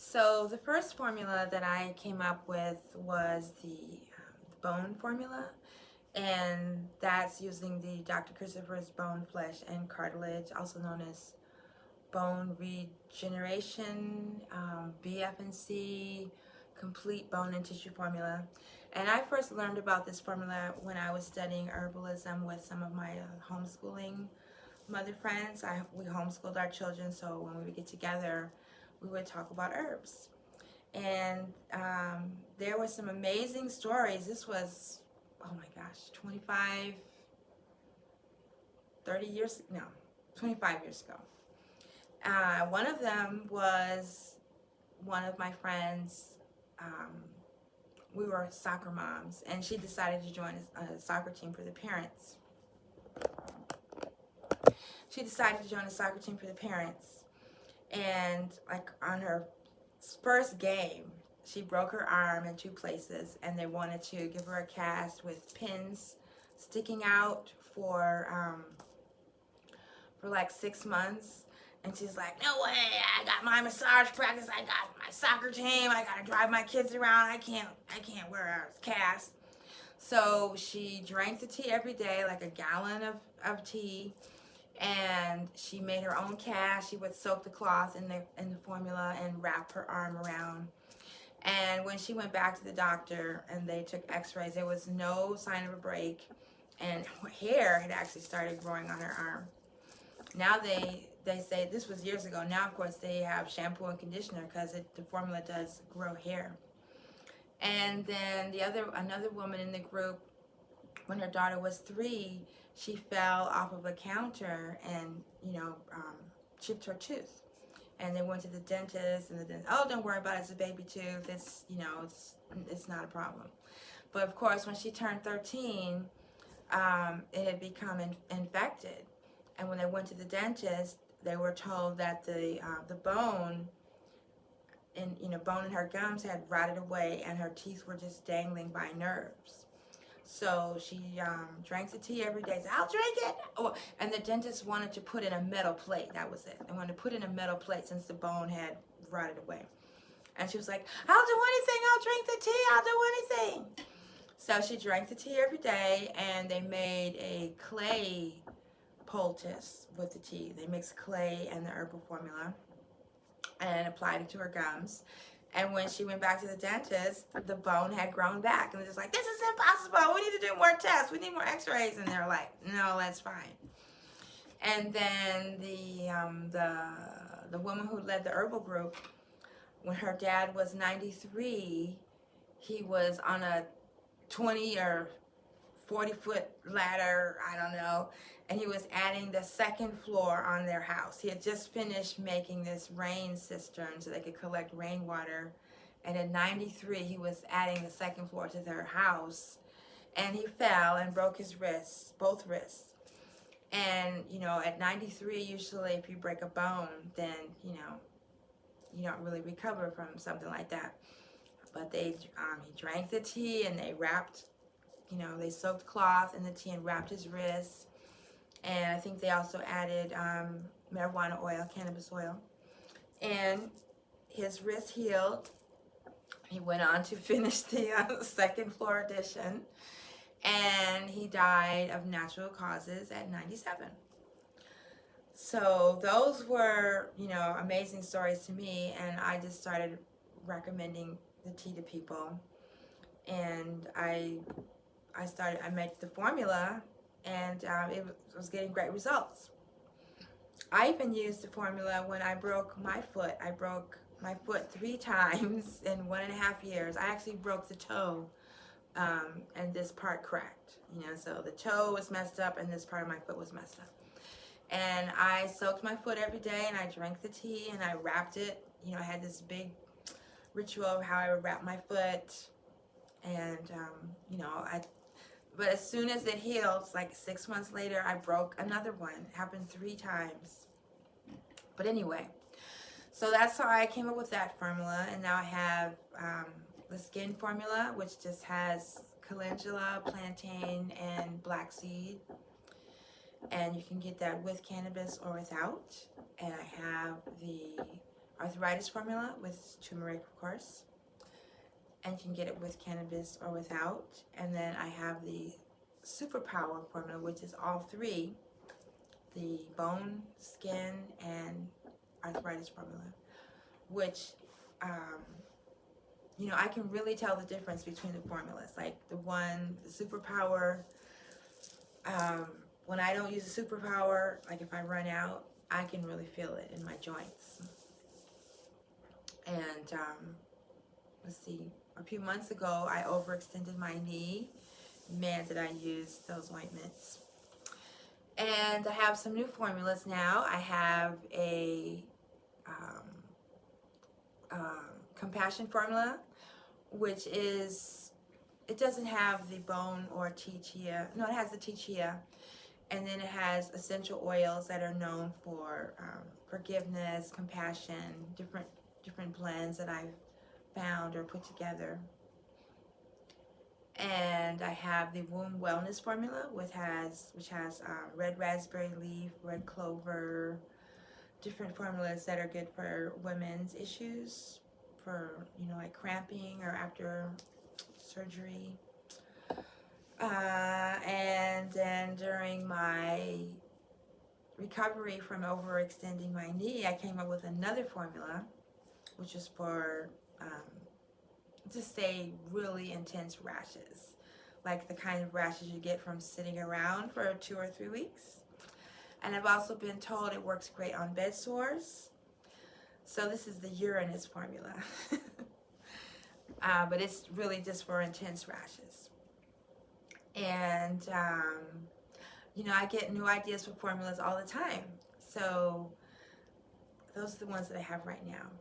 So the first formula that I came up with was the bone formula, and that's using the Dr. Christopher's bone, flesh, and cartilage, also known as bone regeneration, BF&C, complete bone and tissue formula. And I first learned about this formula when I was studying herbalism with some of my homeschooling mother friends. We homeschooled our children, so when we would get together, we would talk about herbs. And there were some amazing stories. This was, oh my gosh, 25, 30 years, no, 25 years ago. One of them was one of my friends. We were soccer moms, and she decided to join a soccer team for the parents. She decided to join a soccer team for the parents, and like on her first game, she broke her arm in two places, and they wanted to give her a cast with pins sticking out for like 6 months. And she's like, no way, I got my massage practice, I got my soccer team, I gotta drive my kids around, I can't wear a cast. So she drank the tea every day, like a gallon of tea, and she made her own cast. She would soak the cloth in the formula and wrap her arm around. And when she went back to the doctor and they took x-rays, there was no sign of a break, and her hair had actually started growing on her arm. Now they say, this was years ago, now of course they have shampoo and conditioner because the formula does grow hair. And then another woman in the group, when her daughter was 3, she fell off of a counter and chipped her tooth. And they went to the dentist, and the dentist, oh, don't worry about it, it's a baby tooth, it's not a problem. But of course, when she turned 13, it had become infected. And when they went to the dentist, they were told that the bone in her gums had rotted away, and her teeth were just dangling by nerves. So she drank the tea every day. Said, I'll drink it. Oh, and the dentist wanted to put in a metal plate. That was it. They wanted to put in a metal plate since the bone had rotted away. And she was like, I'll do anything. I'll drink the tea. I'll do anything. So she drank the tea every day, and they made a clay poultice with the tea. They mixed clay and the herbal formula and applied it to her gums. And when she went back to the dentist, the bone had grown back. And they're just like, this is impossible. We need to do more tests. We need more x-rays. And they're like, no, that's fine. And then the woman who led the herbal group, when her dad was 93, he was on a 20 or 40-foot ladder, I don't know, and he was adding the second floor on their house. He had just finished making this rain cistern so they could collect rainwater, and at 93 he was adding the second floor to their house, and he fell and broke his wrists, both wrists. And at 93, usually if you break a bone, then you don't really recover from something like that. But he drank the tea, and they wrapped, they soaked cloth in the tea and wrapped his wrists. And I think they also added marijuana oil, cannabis oil. And his wrist healed. He went on to finish the second floor addition. And he died of natural causes at 97. So those were, amazing stories to me. And I just started recommending the tea to people. And I made the formula, and it was getting great results. I even used the formula when I broke my foot. I broke my foot 3 times in 1.5 years. I actually broke the toe, and this part cracked. So the toe was messed up, and this part of my foot was messed up. And I soaked my foot every day, and I drank the tea, and I wrapped it. I had this big ritual of how I would wrap my foot, and but as soon as it healed, like 6 months later, I broke another one. It happened 3 times. But anyway, so that's how I came up with that formula. And now I have the skin formula, which just has calendula, plantain, and black seed. And you can get that with cannabis or without. And I have the arthritis formula with turmeric, of course, and you can get it with cannabis or without. And then I have the superpower formula, which is all three, the bone, skin, and arthritis formula, which you know, I can really tell the difference between the formulas. Like the superpower, when I don't use a superpower, like if I run out, I can really feel it in my joints. And let's see, a few months ago, I overextended my knee. Man, did I use those ointments. And I have some new formulas now. I have a compassion formula, which is, it doesn't have the bone or TeaChiya. No, it has the TeaChiya. And then it has essential oils that are known for forgiveness, compassion, different blends that I've found or put together. And I have the womb wellness formula, which has red raspberry leaf, red clover, different formulas that are good for women's issues, for, you know, like cramping or after surgery. And then during my recovery from overextending my knee, I came up with another formula, which is for just say really intense rashes, like the kind of rashes you get from sitting around for 2 or 3 weeks. And I've also been told it works great on bed sores. So this is the Uranus formula. But it's really just for intense rashes. And you know, I get new ideas for formulas all the time. So those are the ones that I have right now.